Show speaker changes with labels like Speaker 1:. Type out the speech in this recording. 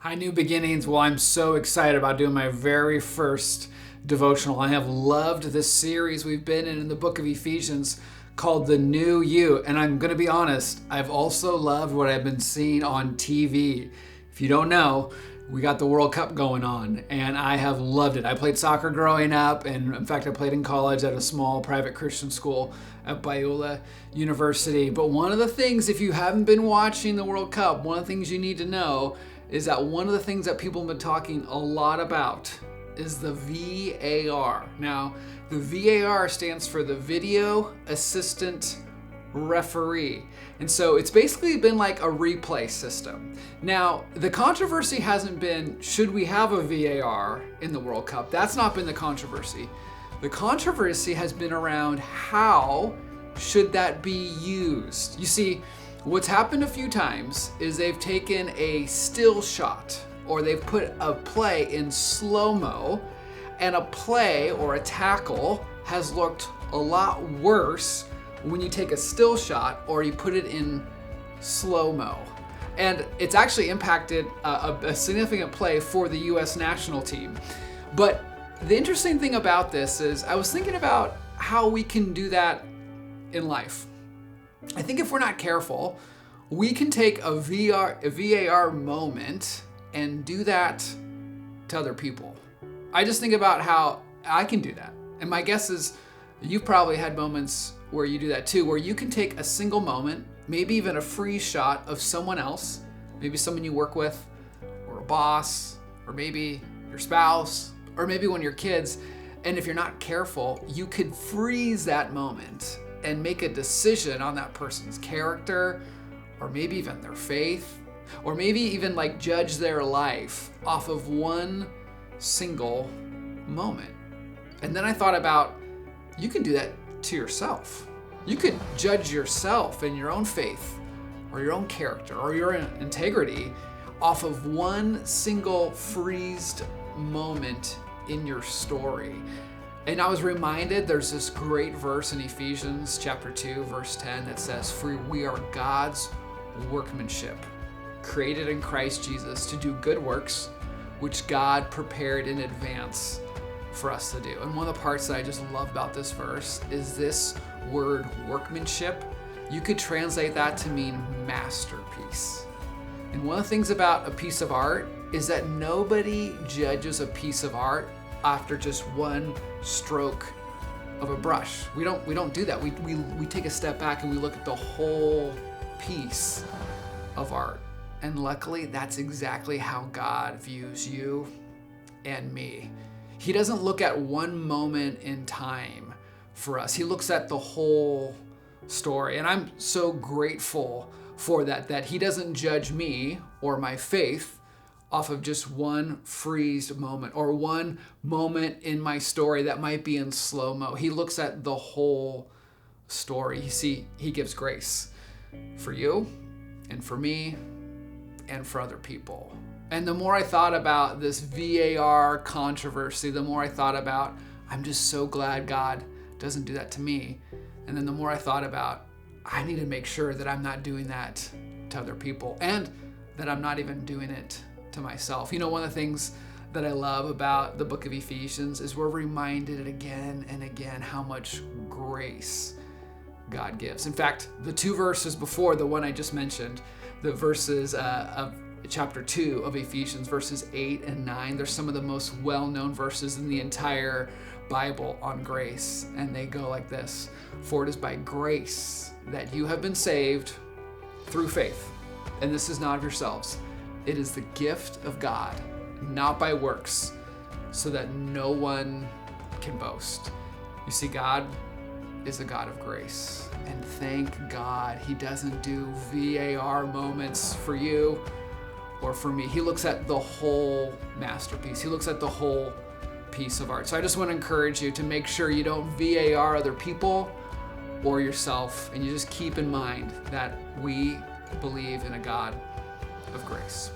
Speaker 1: Hi, New Beginnings. Well, I'm so excited about doing my very first devotional. I have loved this series we've been in the book of Ephesians called The New You. And I'm going to be honest, I've also loved what I've been seeing on TV. If you don't know, we got the World Cup going on, and I have loved it. I played soccer growing up, and in fact, I played in college at a small private Christian school at Biola University. But one of the things, if you haven't been watching the World Cup, one of the things you need to know is that one of the things that people have been talking a lot about is the VAR. Now, the VAR stands for the Video Assistant Referee. And so it's basically been like a replay system. Now, the controversy hasn't been, should we have a VAR in the World Cup? That's not been the controversy. The controversy has been around how should that be used. You see, what's happened a few times is they've taken a still shot or they've put a play in slow-mo, and a play or a tackle has looked a lot worse when you take a still shot or you put it in slow-mo. And it's actually impacted a significant play for the U.S. national team. But the interesting thing about this is I was thinking about how we can do that in life. I think if we're not careful, we can take a VAR moment and do that to other people. I just think about how I can do that. And my guess is you've probably had moments where you do that too, where you can take a single moment, maybe even a freeze shot of someone else, maybe someone you work with, or a boss, or maybe your spouse, or maybe one of your kids. And if you're not careful, you could freeze that moment and make a decision on that person's character, or maybe even their faith, or maybe even like judge their life off of one single moment. And then I thought about, you can do that to yourself. You could judge yourself and your own faith, or your own character, or your integrity off of one single freezed moment in your story. And I was reminded there's this great verse in Ephesians chapter 2, verse 10 that says, "For we are God's workmanship, created in Christ Jesus to do good works, which God prepared in advance for us to do." And one of the parts that I just love about this verse is this word workmanship. You could translate that to mean masterpiece. And one of the things about a piece of art is that nobody judges a piece of art after just one stroke of a brush. We don't do that. We take a step back and we look at the whole piece of art. And luckily, that's exactly how God views you and me. He doesn't look at one moment in time for us. He looks at the whole story. And I'm so grateful for that he doesn't judge me or my faith off of just one freezed moment or one moment in my story that might be in slow-mo. He looks at the whole story. You see, he gives grace for you and for me and for other people. And the more I thought about this VAR controversy, the more I thought about, I'm just so glad God doesn't do that to me. And then the more I thought about, I need to make sure that I'm not doing that to other people and that I'm not even doing it to myself. You know, one of the things that I love about the book of Ephesians is we're reminded again and again how much grace God gives. In fact, the two verses before the one I just mentioned, the verses of chapter 2 of Ephesians, verses 8 and 9, they're some of the most well-known verses in the entire Bible on grace. And they go like this: "For it is by grace that you have been saved through faith. And this is not of yourselves. It is the gift of God, not by works, so that no one can boast." You see, God is a God of grace. And thank God he doesn't do VAR moments for you or for me. He looks at the whole masterpiece. He looks at the whole piece of art. So I just want to encourage you to make sure you don't VAR other people or yourself, and you just keep in mind that we believe in a God of grace.